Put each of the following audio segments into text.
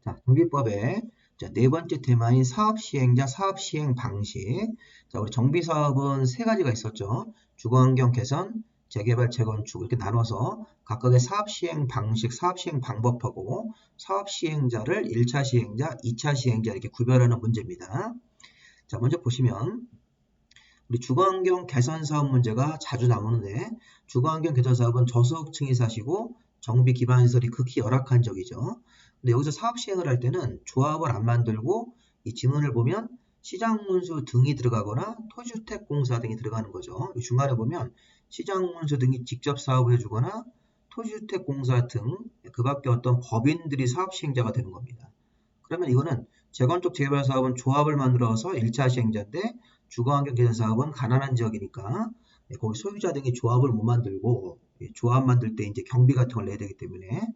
자, 정비법의 네 번째 테마인 사업시행자, 사업시행 방식. 자, 우리 정비사업은 세 가지가 있었죠. 주거환경 개선, 재개발, 재건축 이렇게 나눠서 각각의 사업시행 방식, 사업시행 방법하고 사업시행자를 1차 시행자, 2차 시행자 이렇게 구별하는 문제입니다. 자, 먼저 보시면 우리 주거환경 개선 사업 문제가 자주 나오는데 주거환경 개선 사업은 저소득층이 사시고 정비 기반 시설이 극히 열악한 지역이죠. 근데 여기서 사업 시행을 할 때는 조합을 안 만들고 이 지문을 보면 시장문수 등이 들어가거나 토지주택공사 등이 들어가는 거죠. 이 중간에 보면 시장문수 등이 직접 사업을 해주거나 토지주택공사 등 그 밖에 어떤 법인들이 사업 시행자가 되는 겁니다. 그러면 이거는 재건축 재개발 사업은 조합을 만들어서 1차 시행자인데 주거환경 개선 사업은 가난한 지역이니까 거기 소유자 등이 조합을 못 만들고 조합 만들 때 이제 경비 같은 걸 내야 되기 때문에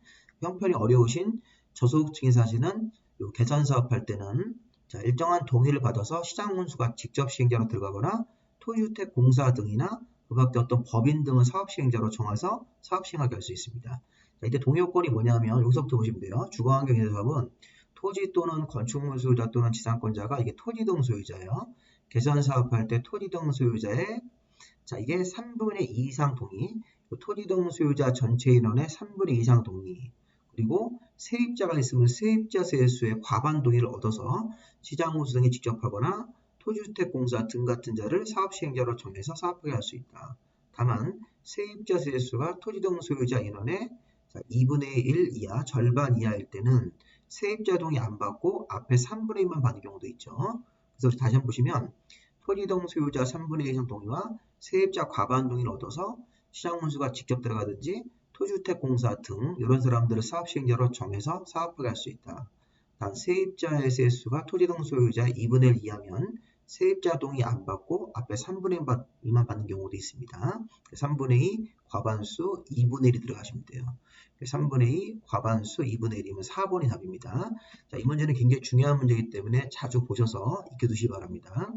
형편이 어려우신 저소득층이 사시는 개선 사업할 때는 자, 일정한 동의를 받아서 시장문수가 직접 시행자로 들어가거나 토지주택 공사 등이나 그 밖에 어떤 법인 등을 사업 시행자로 정해서 사업 시행하게 할 수 있습니다. 자, 이때 동의 요건이 뭐냐면 여기서부터 보시면 돼요. 주거환경 개선 사업은 토지 또는 건축물 소유자 또는 지상권자가 이게 토지 등 소유자예요. 개선 사업할 때 토지 등 소유자의 자, 이게 3분의 2 이상 동의, 토지 등 소유자 전체 인원의 3분의 2 이상 동의, 그리고 세입자가 있으면 세입자 세수의 과반 동의를 얻어서 시장문수 등이 직접 하거나 토지주택공사 등 같은 자를 사업시행자로 정해서 사업하게 할 수 있다. 다만 세입자 세수가 토지 등 소유자 인원의 2분의 1 이하, 절반 이하일 때는 세입자 동의 안 받고 앞에 3분의 1만 받는 경우도 있죠. 그래서 다시 한번 보시면 토지 등 소유자 3분의 1 이상 동의와 세입자 과반 동의를 얻어서 시장문수가 직접 들어가든지 토지주택공사 등 이런 사람들을 사업시행자로 정해서 사업하게 할 수 있다. 단 세입자의 세수가 토지 등 소유자의 2분의 1 이하면 세입자 동의 안 받고 앞에 3분의 2만 받는 경우도 있습니다. 3분의 2 과반수 2분의 1이 들어가시면 돼요. 3분의 2 과반수 2분의 1이면 4번이 답입니다. 자, 이 문제는 굉장히 중요한 문제이기 때문에 자주 보셔서 익혀두시기 바랍니다.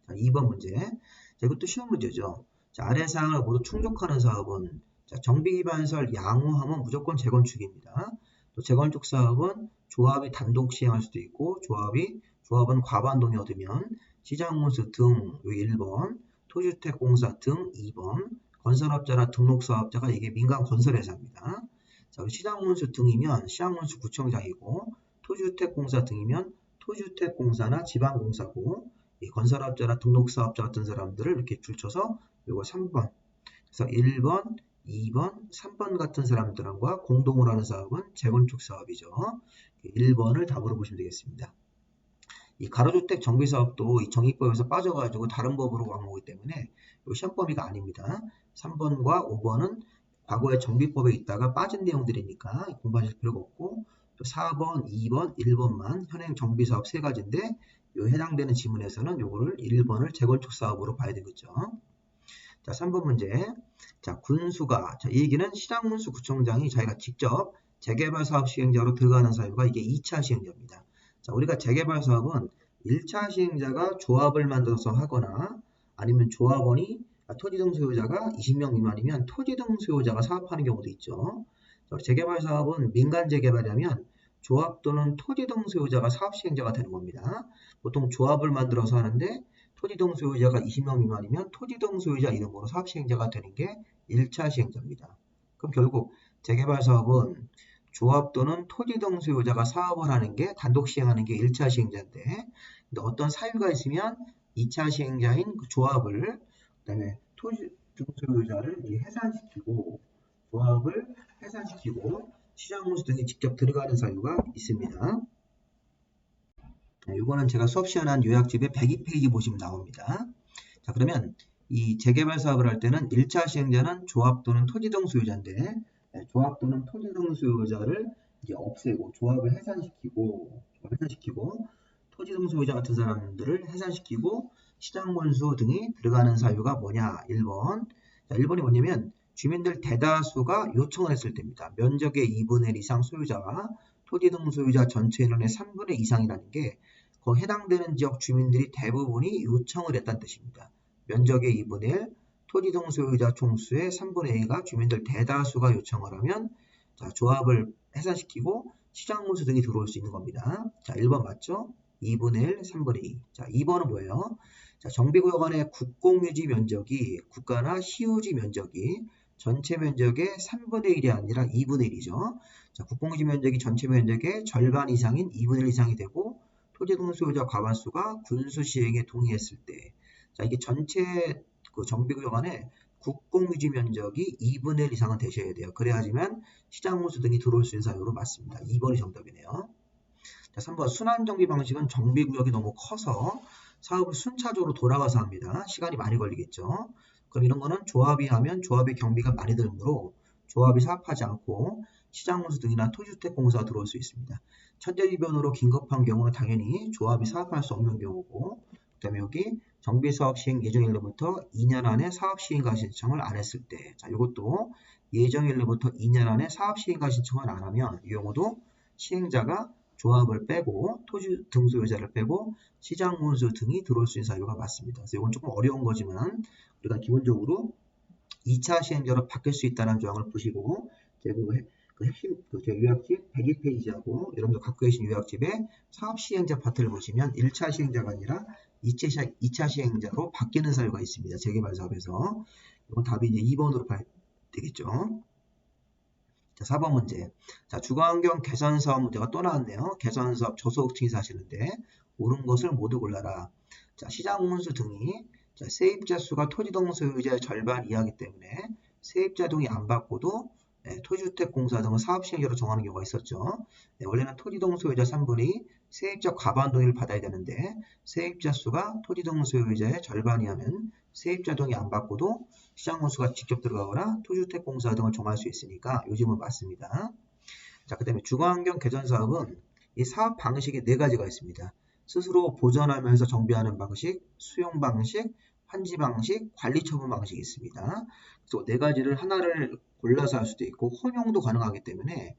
자, 2번 문제. 자, 이것도 쉬운 문제죠. 자, 아래 사항을 모두 충족하는 사업은 자, 정비기반시설 양호하면 무조건 재건축입니다. 또 재건축 사업은 조합이 단독 시행할 수도 있고 조합은 과반 동의 얻으면 시장문수 등 1번, 토지주택공사 등 2번, 건설업자나 등록사업자가 이게 민간 건설회사입니다. 자, 시장문수 등이면 시장문수 구청장이고 토지주택공사 등이면 토지주택공사나 지방공사고 이 건설업자나 등록사업자 같은 사람들을 이렇게 줄쳐서 이거 3번. 그래서 1번, 2번, 3번 같은 사람들과 공동으로 하는 사업은 재건축 사업이죠. 1번을 답으로 보시면 되겠습니다. 이 가로주택 정비사업도 이 정의법에서 빠져가지고 다른 법으로 광고하기 때문에 시험 범위가 아닙니다. 3번과 5번은 과거에 정비법에 있다가 빠진 내용들이니까 공부하실 필요가 없고 또 4번, 2번, 1번만 현행 정비사업 세 가지인데 해당되는 지문에서는 요거를 1번을 재건축 사업으로 봐야 되겠죠. 자, 3번 문제. 자, 군수가, 자, 이 얘기는 시장문수 구청장이 자기가 직접 재개발 사업 시행자로 들어가는 사유가 이게 2차 시행자입니다. 자, 우리가 재개발 사업은 1차 시행자가 조합을 만들어서 하거나 아니면 조합원이 토지 등 소유자가 20명 미만이면 토지 등 소유자가 사업하는 경우도 있죠. 자, 재개발 사업은 민간 재개발이라면 조합 또는 토지 등 소유자가 사업 시행자가 되는 겁니다. 보통 조합을 만들어서 하는데 토지 등 소유자가 20명 미만이면 토지 등 소유자 이름으로 사업 시행자가 되는 게 1차 시행자입니다. 그럼 결국 재개발 사업은 조합 또는 토지 등 소유자가 사업을 하는 게 단독 시행하는 게 1차 시행자인데 근데 어떤 사유가 있으면 2차 시행자인 그 조합을 그다음에 토지 등 소유자를 해산시키고 조합을 해산시키고 시장문수 등이 직접 들어가는 사유가 있습니다. 이거는 제가 수업 시간한 요약집에 102페이지 보시면 나옵니다. 자, 그러면 이 재개발 사업을 할 때는 1차 시행자는 조합 또는 토지 등 소유자인데 조합 또는 토지 등 소유자를 이제 없애고 조합을 해산시키고 토지 등 소유자 같은 사람들을 해산시키고 시장문수 등이 들어가는 사유가 뭐냐? 1번. 자, 1번이 뭐냐면 주민들 대다수가 요청을 했을 때입니다. 면적의 2분의 1 이상 소유자와 토지 등 소유자 전체 인원의 3분의 2 이상이라는 게 그 해당되는 지역 주민들이 대부분이 요청을 했다는 뜻입니다. 면적의 2분의 1, 토지 등 소유자 총수의 3분의 2가 주민들 대다수가 요청을 하면 자, 조합을 해산시키고 시장문수 등이 들어올 수 있는 겁니다. 자, 1번 맞죠? 2분의 1, 3분의 2. 자, 2번은 뭐예요? 자, 정비구역 안에 국공유지 면적이 국가나 시유지 면적이 전체 면적의 3분의 1이 아니라 2분의 1이죠. 자, 국공유지 면적이 전체 면적의 절반 이상인 2분의 1 이상이 되고 토지등 소유자 과반수가 군수 시행에 동의했을 때, 자, 이게 전체 그 정비구역 안에 국공유지 면적이 2분의 1 이상은 되셔야 돼요. 그래야지만 시장문수 등이 들어올 수 있는 사유로 맞습니다. 2번이 정답이네요. 자, 3번 순환정비 방식은 정비구역이 너무 커서 사업을 순차적으로 돌아가서 합니다. 시간이 많이 걸리겠죠. 그럼 이런 거는 조합이 하면 조합의 경비가 많이 들므로 조합이 사업하지 않고 시장문수 등이나 토지주택공사가 들어올 수 있습니다. 천재지변으로 긴급한 경우는 당연히 조합이 사업할 수 없는 경우고, 그 다음에 여기 정비사업 시행 예정일로부터 2년 안에 사업시행가 신청을 안 했을 때, 자, 이것도 예정일로부터 2년 안에 사업시행가 신청을 안 하면 이 경우도 시행자가 조합을 빼고 토지 등 소유자를 빼고 시장문수 등이 들어올 수 있는 사유가 맞습니다. 그래서 이건 조금 어려운 거지만 우리가 기본적으로 2차 시행자로 바뀔 수 있다는 조항을 보시고 그 핵심 제 요약집 102페이지하고 여러분들 갖고 계신 요약집에 사업 시행자 파트를 보시면 1차 시행자가 아니라 2차 시행자로 바뀌는 사유가 있습니다. 재개발 사업에서. 이건 답이 이제 2번으로 봐야 되겠죠. 자, 4번 문제. 자, 주거환경 개선 사업 문제가 또 나왔네요. 개선 사업 저소득층이 사시는데 옳은 것을 모두 골라라. 자, 시장문수 등이 자, 세입자 수가 토지동 소유자의 절반 이하이기 때문에 세입자 동의 안 받고도 토지주택공사 등은 사업시행자로 정하는 경우가 있었죠. 원래는 토지동 소유자 3분의 2, 세입자 과반 동의를 받아야 되는데 세입자 수가 토지동 소유자의 절반이 하면 세입자 동의 안 받고도 시장문수가 직접 들어가거나 토지주택공사 등을 정할 수 있으니까 요즘은 맞습니다. 자, 그 다음에 주거환경 개선 사업은 이 사업 방식이 4가지가 있습니다. 스스로 보전하면서 정비하는 방식, 수용 방식, 환지 방식, 관리 처분 방식이 있습니다. 그래서 4가지를 하나를 골라서 할 수도 있고 혼용도 가능하기 때문에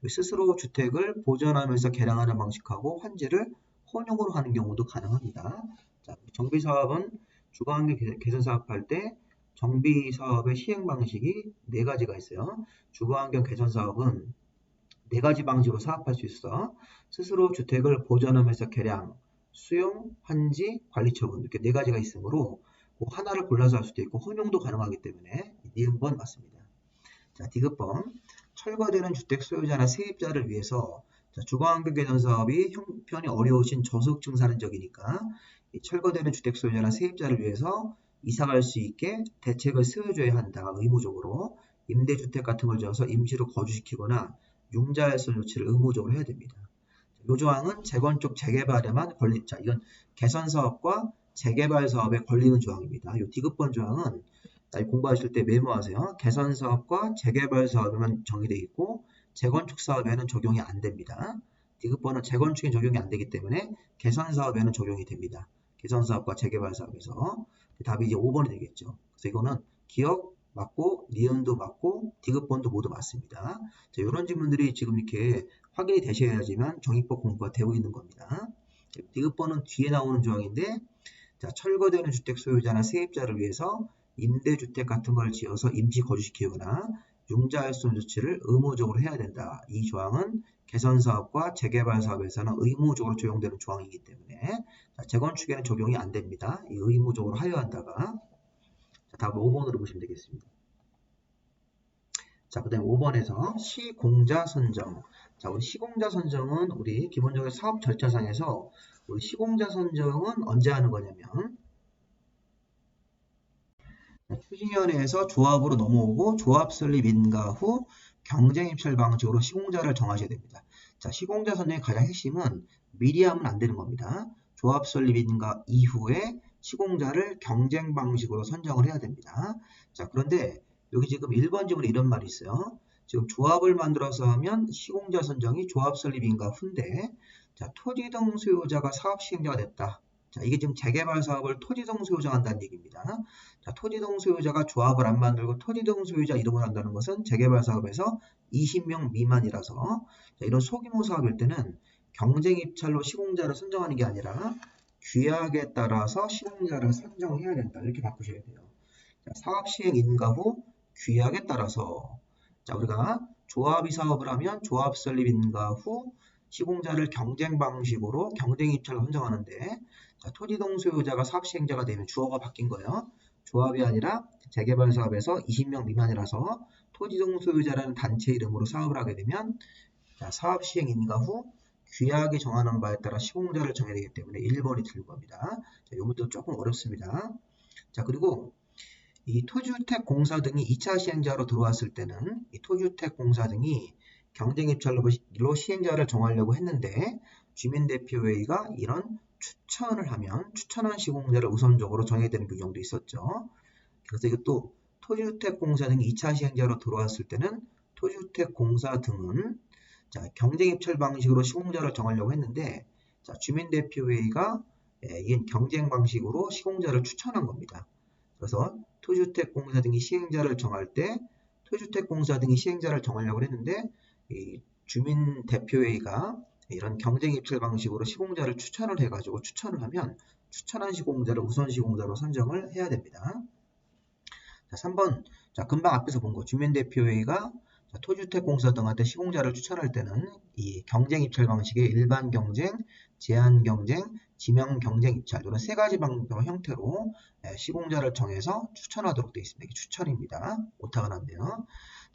스스로 주택을 보전하면서 개량하는 방식하고 환지를 혼용으로 하는 경우도 가능합니다. 자, 정비사업은 주거환경 개선 사업할 때 정비사업의 시행 방식이 4가지가 있어요. 주거환경 개선 사업은 4가지 방식으로 사업할 수 있어. 스스로 주택을 보전하면서 개량, 수용, 환지, 관리 처분 이렇게 4가지가 있으므로 그 하나를 골라서 할 수도 있고 혼용도 가능하기 때문에 니은번 맞습니다. 자, 디귿번 철거되는 주택 소유자나 세입자를 위해서 주거환경 개선 사업이 형편이 어려우신 저소득층 사는 지역이니까 철거되는 주택 소유자나 세입자를 위해서 이사갈 수 있게 대책을 세워줘야 한다. 의무적으로 임대주택 같은 걸 지어서 임시로 거주시키거나 융자활선 조치를 의무적으로 해야 됩니다. 이 조항은 재건축 재개발에만 자, 이건 개선 사업과 재개발 사업에 걸리는 조항입니다. 이 디귿번 조항은 공부하실 때 메모하세요. 개선 사업과 재개발 사업에만 정의되어 있고 재건축 사업에는 적용이 안 됩니다. 디귿번은 재건축에 적용이 안 되기 때문에 개선 사업에는 적용이 됩니다. 개선 사업과 재개발 사업에서 답이 이제 5번이 되겠죠. 그래서 이거는 기억 맞고 니은도 맞고 디귿번도 모두 맞습니다. 자, 이런 질문들이 지금 이렇게 확인이 되셔야지만 정의법 공부가 되고 있는 겁니다. 디귿번은 뒤에 나오는 조항인데 자, 철거되는 주택 소유자나 세입자를 위해서 임대주택 같은 걸 지어서 임시 거주시키거나 융자활손 조치를 의무적으로 해야 된다. 이 조항은 개선사업과 재개발사업에서는 의무적으로 적용되는 조항이기 때문에 자, 재건축에는 적용이 안 됩니다. 이 의무적으로 하여야 한다가 자, 답은 5번으로 보시면 되겠습니다. 자, 그 다음에 5번에서 시공자 선정. 자, 우리 시공자 선정은 우리 기본적으로 사업 절차상에서 우리 시공자 선정은 언제 하는 거냐면 추진위원회에서 조합으로 넘어오고 조합 설립 인가 후 경쟁 입찰 방식으로 시공자를 정하셔야 됩니다. 자, 시공자 선정의 가장 핵심은 미리 하면 안 되는 겁니다. 조합 설립 인가 이후에 시공자를 경쟁 방식으로 선정을 해야 됩니다. 자, 그런데 여기 지금 1번 지문에 이런 말이 있어요. 지금 조합을 만들어서 하면 시공자 선정이 조합 설립 인가 후인데 자, 토지 등 소유자가 사업 시행자가 됐다. 자, 이게 지금 재개발 사업을 토지동 소유자가 한다는 얘기입니다. 자, 토지동 소유자가 조합을 안 만들고 토지동 소유자 이름을 한다는 것은 재개발 사업에서 20명 미만이라서 자, 이런 소규모 사업일 때는 경쟁 입찰로 시공자를 선정하는 게 아니라 규약에 따라서 시공자를 선정해야 된다. 이렇게 바꾸셔야 돼요. 자, 사업 시행 인가 후 규약에 따라서 자, 우리가 조합이 사업을 하면 조합 설립 인가 후 시공자를 경쟁 방식으로 경쟁 입찰을 선정하는데 자, 토지동 소유자가 사업 시행자가 되면 주어가 바뀐 거예요. 조합이 아니라 재개발 사업에서 20명 미만이라서 토지동 소유자라는 단체 이름으로 사업을 하게 되면 자, 사업 시행 인가 후 규약이 정하는 바에 따라 시공자를 정해야 되기 때문에 1번이 틀린 겁니다. 자, 이것도 조금 어렵습니다. 자, 그리고 이 토지주택 공사 등이 2차 시행자로 들어왔을 때는 이 토지주택 공사 등이 경쟁 입찰로 시행자를 정하려고 했는데 주민대표회의가 이런 추천을 하면 추천한 시공자를 우선적으로 정해야 되는 규정도 있었죠. 그래서 이것도 토지주택 공사 등이 2차 시행자로 들어왔을 때는 토지주택 공사 등은 자, 경쟁 입찰 방식으로 시공자를 정하려고 했는데 자, 주민대표회의가 이 경쟁 방식으로 시공자를 추천한 겁니다. 그래서 토지주택공사 등이 시행자를 정할 때 토지주택공사 등이 시행자를 정하려고 했는데 이 주민대표회의가 이런 경쟁 입찰 방식으로 시공자를 추천을 해가지고 추천을 하면 추천한 시공자를 우선 시공자로 선정을 해야 됩니다. 자, 3번 자, 금방 앞에서 본 거 주민대표회의가 토지주택공사 등한테 시공자를 추천할 때는 이 경쟁 입찰 방식의 일반 경쟁, 제한 경쟁, 지명 경쟁 입찰 이런 세 가지 방법 형태로 시공자를 정해서 추천하도록 되어 있습니다. 이게 추천입니다. 오타가 났네요.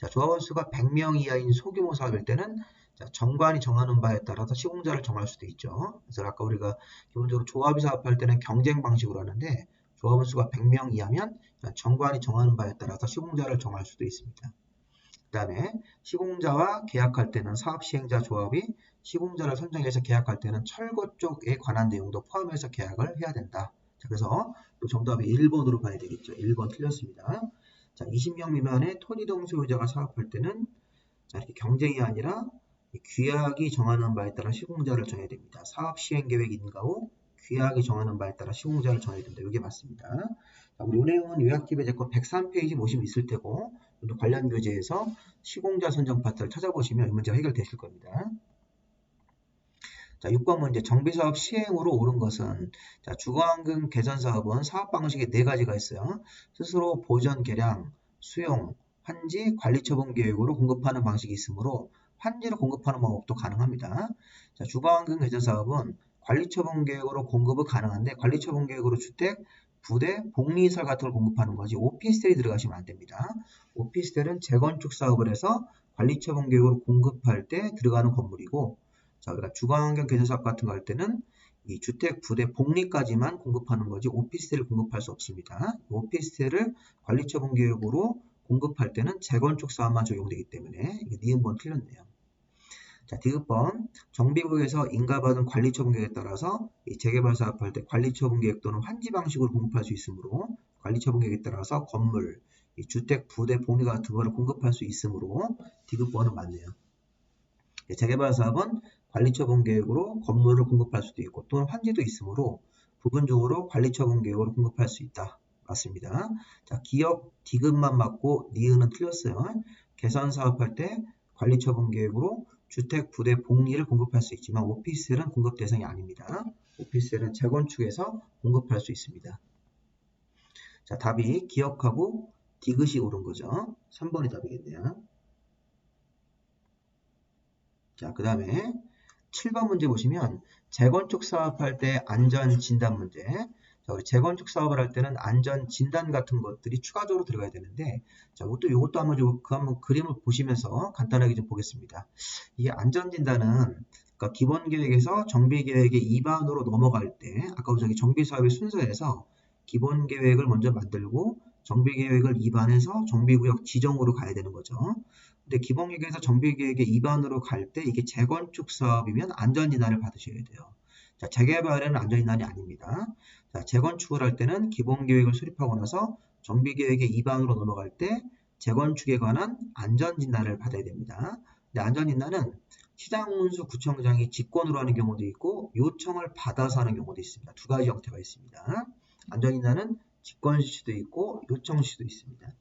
자, 조합원 수가 100명 이하인 소규모 사업일 때는 자, 정관이 정하는 바에 따라서 시공자를 정할 수도 있죠. 그래서 아까 우리가 기본적으로 조합이 사업할 때는 경쟁 방식으로 하는데 조합원 수가 100명 이하면 정관이 정하는 바에 따라서 시공자를 정할 수도 있습니다. 그 다음에 시공자와 계약할 때는 사업시행자 조합이 시공자를 선정해서 계약할 때는 철거 쪽에 관한 내용도 포함해서 계약을 해야 된다. 자, 그래서 또 정답이 1번으로 가야 되겠죠. 1번 틀렸습니다. 자, 20명 미만의 토지동 소유자가 사업할 때는 자, 이렇게 경쟁이 아니라 규약이 정하는 바에 따라 시공자를 정해야 됩니다. 사업시행계획 인가 후 규약이 정하는 바에 따라 시공자를 정해야 된다. 이게 맞습니다. 자, 우리 이 내용은 요약집에 제 거 103페이지 보시면 있을 테고 또 관련 교재에서 시공자 선정 파트를 찾아보시면 이 문제가 해결되실 겁니다. 자, 6번 문제 정비사업 시행으로 옳은 것은 자, 주거환경 개선 사업은 사업 방식에 4가지가 있어요. 스스로 보전 계량, 수용, 환지, 관리처분 계획으로 공급하는 방식이 있으므로 환지를 공급하는 방법도 가능합니다. 자, 주거환경 개선 사업은 관리처분 계획으로 공급은 가능한데 관리처분 계획으로 주택, 부대, 복리시설 같은 걸 공급하는 거지 오피스텔이 들어가시면 안 됩니다. 오피스텔은 재건축 사업을 해서 관리처분 계획으로 공급할 때 들어가는 건물이고 자, 그러니까 주거환경 개선 사업 같은 거 할 때는 이 주택, 부대, 복리까지만 공급하는 거지 오피스텔을 공급할 수 없습니다. 오피스텔을 관리처분 계획으로 공급할 때는 재건축 사업만 적용되기 때문에 이게 니은번 틀렸네요. 자, 디귿번 정비구역에서 인가받은 관리처분 계획에 따라서 이 재개발 사업할 때 관리처분 계획 또는 환지 방식으로 공급할 수 있으므로 관리처분 계획에 따라서 건물, 이 주택, 부대, 복리 같은 거를 공급할 수 있으므로 디귿번은 맞네요. 재개발 사업은 관리처분 계획으로 건물을 공급할 수도 있고 또는 환지도 있으므로 부분적으로 관리처분 계획으로 공급할 수 있다. 맞습니다. 자, 기역 디귿만 맞고 니은은 틀렸어요. 개선 사업할 때 관리처분 계획으로 주택, 부대, 복리를 공급할 수 있지만 오피스텔은 공급 대상이 아닙니다. 오피스텔은 재건축에서 공급할 수 있습니다. 자, 답이 기역하고 디귿이 옳은 거죠. 3번이 답이겠네요. 자, 그 다음에 7번 문제 보시면 재건축 사업할 때 안전 진단 문제. 자, 우리 재건축 사업을 할 때는 안전 진단 같은 것들이 추가적으로 들어가야 되는데, 자, 이것도 한번 그림을 보시면서 간단하게 좀 보겠습니다. 이 안전 진단은 그러니까 기본 계획에서 정비 계획의 입안으로 넘어갈 때, 아까 저기 정비 사업의 순서에서 기본 계획을 먼저 만들고 정비 계획을 입안해서 정비구역 지정으로 가야 되는 거죠. 근데 기본 계획에서 정비 계획의 입안으로 갈 때 이게 재건축 사업이면 안전 진단을 받으셔야 돼요. 자, 재개발에는 안전 진단이 아닙니다. 자, 재건축을 할 때는 기본 계획을 수립하고 나서 정비 계획의 입안으로 넘어갈 때 재건축에 관한 안전 진단을 받아야 됩니다. 근데 안전 진단은 시장문수 구청장이 직권으로 하는 경우도 있고 요청을 받아서 하는 경우도 있습니다. 두 가지 형태가 있습니다. 안전 진단은 직권 실시도 있고 요청 실시도 있습니다.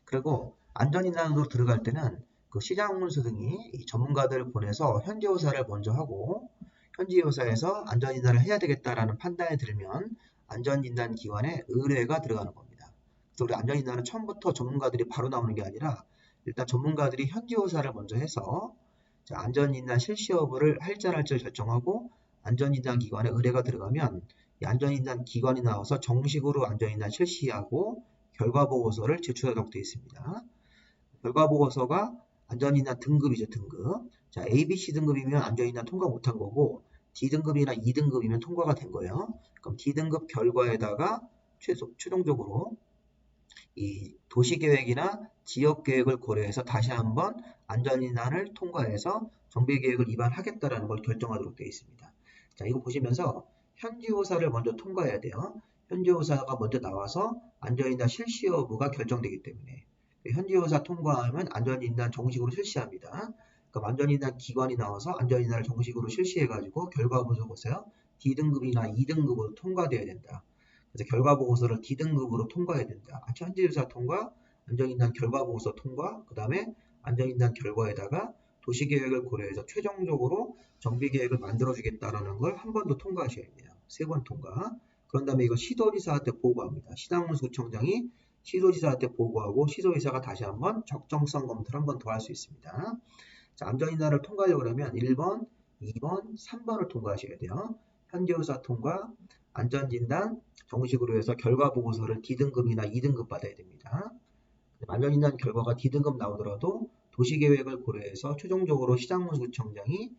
그리고 안전인단으로 들어갈 때는 그 시장문수 등이 이 전문가들을 보내서 현지조사를 먼저 하고 현지조사에서 안전진단을 해야 되겠다라는 판단이 들면 안전진단 기관에 의뢰가 들어가는 겁니다. 그래서 우리 안전진단은 처음부터 전문가들이 바로 나오는 게 아니라 일단 전문가들이 현지조사를 먼저 해서 자, 안전진단 실시 여부를 할지 안 할지를 결정하고 안전진단 기관에 의뢰가 들어가면 이 안전진단 기관이 나와서 정식으로 안전진단 실시하고 결과보고서를 제출하도록 되어 있습니다. 결과보고서가 안전진단 등급이죠, 등급. 자, A, B, C 등급이면 안전진단 통과 못한 거고 D등급이나 2등급이면 통과가 된 거예요. 그럼 D등급 결과에다가 최종적으로 이 도시계획이나 지역계획을 고려해서 다시 한번 안전인한을 통과해서 정비계획을 위반하겠다라는 걸 결정하도록 되어 있습니다. 자, 이거 보시면서 현지조사를 먼저 통과해야 돼요. 현지조사가 먼저 나와서 안전인한 실시 여부가 결정되기 때문에 현지조사 통과하면 안전인한 정식으로 실시합니다. 그럼 안전인한 기관이 나와서 안전인한을 정식으로 실시해가지고 결과보고서 보세요. D등급이나 2등급으로 통과되어야 된다. 그래서 결과보고서를 D등급으로 통과해야 된다. 현지조사 통과, 안전인단 결과보고서 통과, 그 다음에 안전인단 결과에다가 도시계획을 고려해서 최종적으로 정비계획을 만들어주겠다라는 걸 한 번 더 통과하셔야 돼요. 3번 통과. 그런 다음에 이거 시도지사한테 보고합니다. 시당문수청장이 시도지사한테 보고하고 시도지사가 다시 한번 적정성 검토를 한 번 더 할 수 있습니다. 자, 안전인단을 통과하려고 하면 1번, 2번, 3번을 통과하셔야 돼요. 현지조사 통과, 안전진단 정식으로 해서 결과보고서를 D등급이나 2등급 받아야 됩니다. 안전진단 결과가 D등급 나오더라도 도시계획을 고려해서 최종적으로 시장문수청장이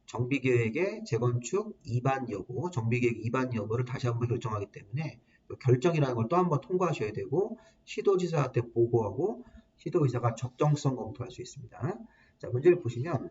정비계획의 재건축 위반 여부, 정비계획 위반 여부를 다시 한번 결정하기 때문에 결정이라는 걸 또 한번 통과하셔야 되고 시도지사한테 보고하고 시도지사가 적정성 검토할 수 있습니다. 자, 문제를 보시면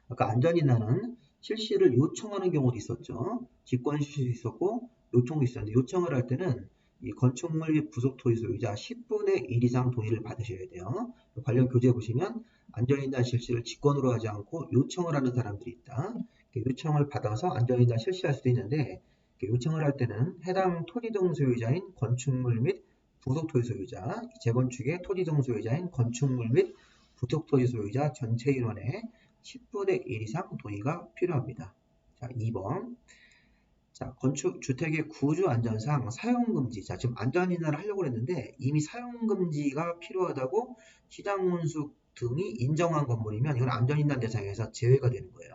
아까 안전인단은 실시를 요청하는 경우도 있었죠. 직권 실시도 있었고 요청도 있었는데 요청을 할 때는 이 건축물 및 부속 토지 소유자 10분의 1 이상 동의를 받으셔야 돼요. 관련 교재 보시면 안전인단 실시를 직권으로 하지 않고 요청을 하는 사람들이 있다. 요청을 받아서 안전인단 실시할 수도 있는데 요청을 할 때는 해당 토지 등 소유자인 건축물 및 부속 토지 소유자, 재건축의 토지 등 소유자인 건축물 및 부속 토지 소유자 전체 인원의 10분의 1 이상 동의가 필요합니다. 자, 2번. 자, 건축 주택의 구조 안전상 사용 금지. 자, 지금 안전인하를 하려고 했는데 이미 사용 금지가 필요하다고 시장문수 등이 인정한 건물이면 이건 안전인단 대상에서 제외가 되는 거예요.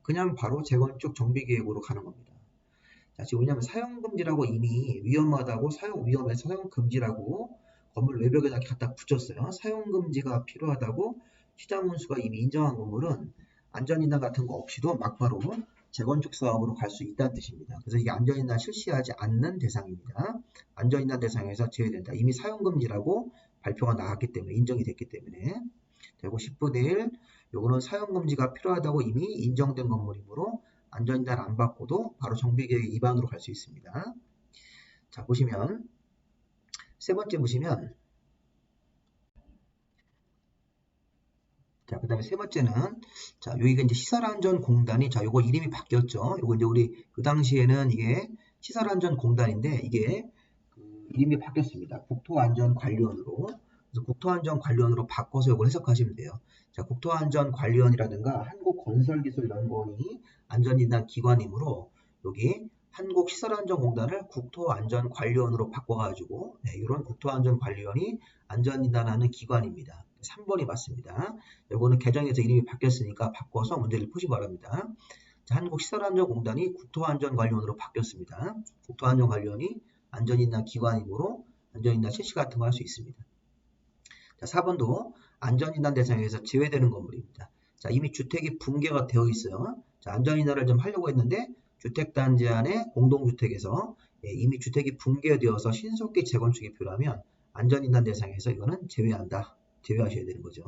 그냥 바로 재건축 정비계획으로 가는 겁니다. 자, 지금 왜냐하면 사용 금지라고 이미 위험하다고 사용 위험해서 사용 금지라고 건물 외벽에다 갖다 붙였어요. 사용 금지가 필요하다고 시장문수가 이미 인정한 건물은 안전인단 같은 거 없이도 막바로 재건축 사업으로 갈 수 있다는 뜻입니다. 그래서 이게 안전인단 실시하지 않는 대상입니다. 안전인단 대상에서 제외된다. 이미 사용금지라고 발표가 나왔기 때문에 인정이 됐기 때문에 되고 10분의 1 요거는 사용금지가 필요하다고 이미 인정된 건물이므로 안전인단 안 받고도 바로 정비계획 위반으로 갈 수 있습니다. 자, 보시면 세 번째 보시면 자, 그 다음에 세 번째는, 자, 여기가 이제 시설안전공단이, 자, 요거 이름이 바뀌었죠. 요거 이제 우리, 그 당시에는 이게 시설안전공단인데, 이게 이름이 바뀌었습니다. 국토안전관리원으로. 그래서 국토안전관리원으로 바꿔서 요걸 해석하시면 돼요. 자, 국토안전관리원이라든가 한국건설기술연구원이 안전진단 기관이므로, 여기 한국시설안전공단을 국토안전관리원으로 바꿔가지고, 네, 이런 국토안전관리원이 안전진단하는 기관입니다. 3번이 맞습니다. 이거는 개정에서 이름이 바뀌었으니까 바꿔서 문제를 푸시 바랍니다. 자, 한국시설안전공단이 국토안전관리원으로 바뀌었습니다. 국토안전관리원이 안전인단 기관이므로 안전인단 실시 같은 거 할 수 있습니다. 자, 4번도 안전인단 대상에서 제외되는 건물입니다. 자, 이미 주택이 붕괴가 되어 있어요. 자, 안전인단을 좀 하려고 했는데 주택단지 안에 공동주택에서 이미 주택이 붕괴되어서 신속히 재건축이 필요하면 안전인단 대상에서 이거는 제외하셔야 되는 거죠.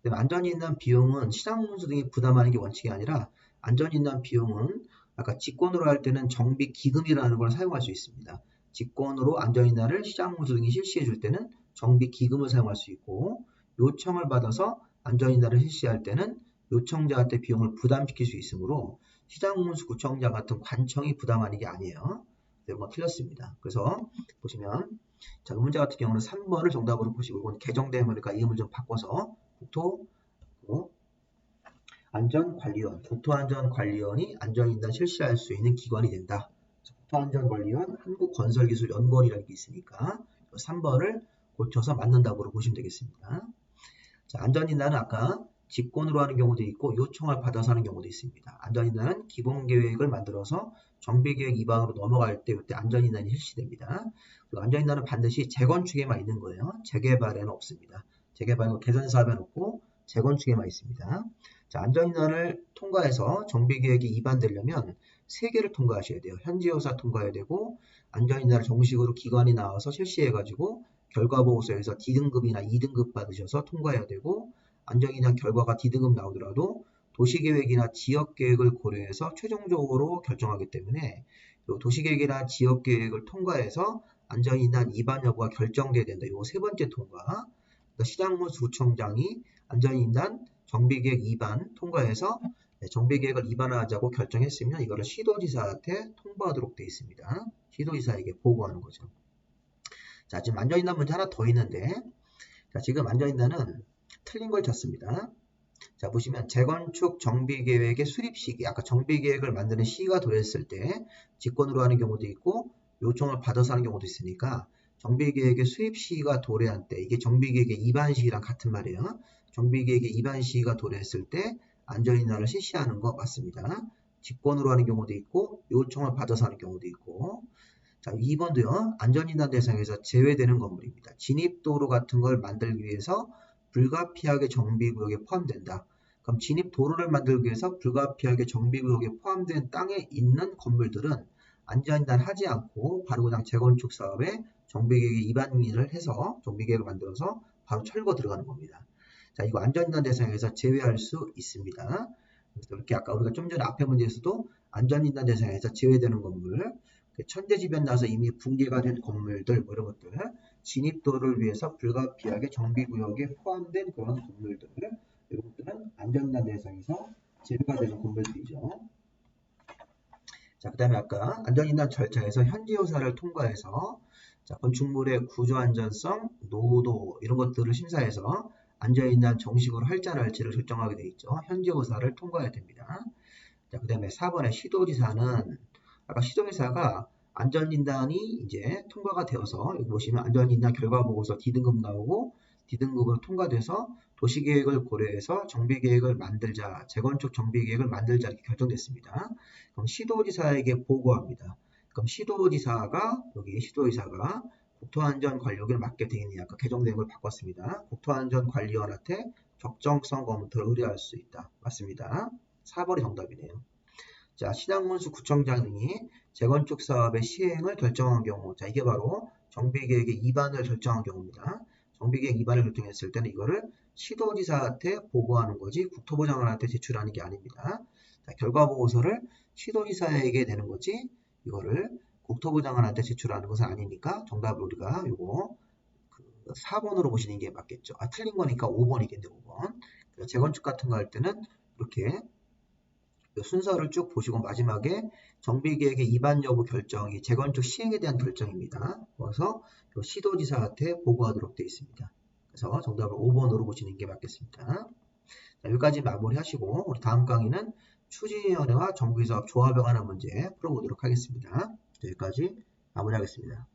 그다음에 안전인단 비용은 시장문수 등이 부담하는 게 원칙이 아니라 안전인단 비용은 아까 직권으로 할 때는 정비기금이라는 걸 사용할 수 있습니다. 직권으로 안전인단을 시장문수 등이 실시해 줄 때는 정비기금을 사용할 수 있고 요청을 받아서 안전인단을 실시할 때는 요청자한테 비용을 부담시킬 수 있으므로 시장문수 구청장 같은 관청이 부담하는 게 아니에요. 이건 틀렸습니다. 그래서 보시면 자, 이 문제 같은 경우는 3번을 정답으로 보시고 이건 개정되면니까 이름을 좀 바꿔서 국토안전관리원, 국토안전관리원이 안전인단 실시할 수 있는 기관이 된다. 국토안전관리원, 한국건설기술연구원이라는 게 있으니까 3번을 고쳐서 맞는 답으로 보시면 되겠습니다. 자, 안전인단은 아까 직권으로 하는 경우도 있고 요청을 받아서 하는 경우도 있습니다. 안전인단은 기본계획을 만들어서 정비계획 위반으로 넘어갈 때 이때 안전인단이 실시됩니다. 그리고 안전인단은 반드시 재건축에만 있는 거예요. 재개발에는 없습니다. 재개발은 개선사업에는 없고 재건축에만 있습니다. 자, 안전인단을 통과해서 정비계획이 위반되려면 3개를 통과하셔야 돼요. 현지조사 통과해야 되고 안전인단을 정식으로 기관이 나와서 실시해가지고 결과보고서에서 D등급이나 2등급 받으셔서 통과해야 되고 안전인단 결과가 D등급 나오더라도 도시계획이나 지역계획을 고려해서 최종적으로 결정하기 때문에 도시계획이나 지역계획을 통과해서 안전인단 위반 여부가 결정돼야 된다. 요 3번째 통과. 시장군수구청장이 안전인단 정비계획 위반 통과해서 정비계획을 위반하자고 결정했으면 이거를 시도지사한테 통보하도록 되어 있습니다. 시도지사에게 보고하는 거죠. 자, 지금 안전인단 문제 하나 더 있는데, 자, 지금 안전인단은 틀린 걸 쳤습니다. 자, 보시면 재건축 정비계획의 수립 시기, 아까 정비계획을 만드는 시기가 도래했을 때 직권으로 하는 경우도 있고 요청을 받아서 하는 경우도 있으니까 정비계획의 수립 시기가 도래한 때, 이게 정비계획의 위반 시기랑 같은 말이에요. 정비계획의 위반 시기가 도래했을 때 안전인단을 실시하는 거 맞습니다. 직권으로 하는 경우도 있고 요청을 받아서 하는 경우도 있고. 자, 2번도요. 안전인단 대상에서 제외되는 건물입니다. 진입도로 같은 걸 만들기 위해서 불가피하게 정비구역에 포함된다. 그럼 진입도로를 만들기 위해서 불가피하게 정비구역에 포함된 땅에 있는 건물들은 안전인단 하지 않고 바로 그냥 재건축 사업에 정비계획 위반을 해서 정비계획을 만들어서 바로 철거 들어가는 겁니다. 자, 이거 안전인단 대상에서 제외할 수 있습니다. 그래서 이렇게 아까 우리가 좀 전에 앞에 문제에서도 안전인단 대상에서 제외되는 건물, 천재지변 나서 이미 붕괴가 된 건물들, 뭐 이런 것들, 진입도를 위해서 불가피하게 정비구역에 포함된 그런 건물들, 이런 것들은 안전인단 대상에서 제외가 되는 건물들이죠. 자, 그 다음에 아까 안전인단 절차에서 현지조사를 통과해서 자, 건축물의 구조 안전성, 노후도 이런 것들을 심사해서 안전인단 정식으로 할지 안 할지를 결정하게 되어 있죠. 현지조사를 통과해야 됩니다. 자, 그 다음에 4번의 시도지사는 아까 시도지사가 안전인단이 이제 통과가 되어서 여기 보시면 안전인단 결과보고서 D등급 나오고 D등급으로 통과돼서 도시계획을 고려해서 정비계획을 만들자, 재건축 정비계획을 만들자 이렇게 결정됐습니다. 그럼 시도지사에게 보고합니다. 그럼 시도지사가 여기 시도지사가 국토안전관리역을 맡게 되어 있느냐, 아까 개정된 걸 바꿨습니다. 국토안전관리원한테 적정성 검토를 의뢰할 수 있다. 맞습니다. 4번이 정답이네요. 자, 시장군수 구청장이 재건축 사업의 시행을 결정한 경우, 자, 이게 바로 정비계획의 위반을 결정한 경우입니다. 정비계획 위반을 결정했을 때는 이거를 시도지사한테 보고하는 거지 국토부 장관한테 제출하는 게 아닙니다. 자, 결과보고서를 시도지사에게 내는 거지 이거를 국토부 장관한테 제출하는 것은 아니니까 정답을 우리가 요거 4번으로 보시는 게 맞겠죠. 아, 틀린 거니까 5번이겠네, 5번. 재건축 같은 거 할 때는 이렇게 순서를 쭉 보시고 마지막에 정비계획의 위반 여부 결정이 재건축 시행에 대한 결정입니다. 그래서 시도지사한테 보고하도록 되어 있습니다. 그래서 정답을 5번으로 보시는 게 맞겠습니다. 자, 여기까지 마무리하시고 우리 다음 강의는 추진위원회와 정비사업 조합에 관한 문제 풀어보도록 하겠습니다. 여기까지 마무리하겠습니다.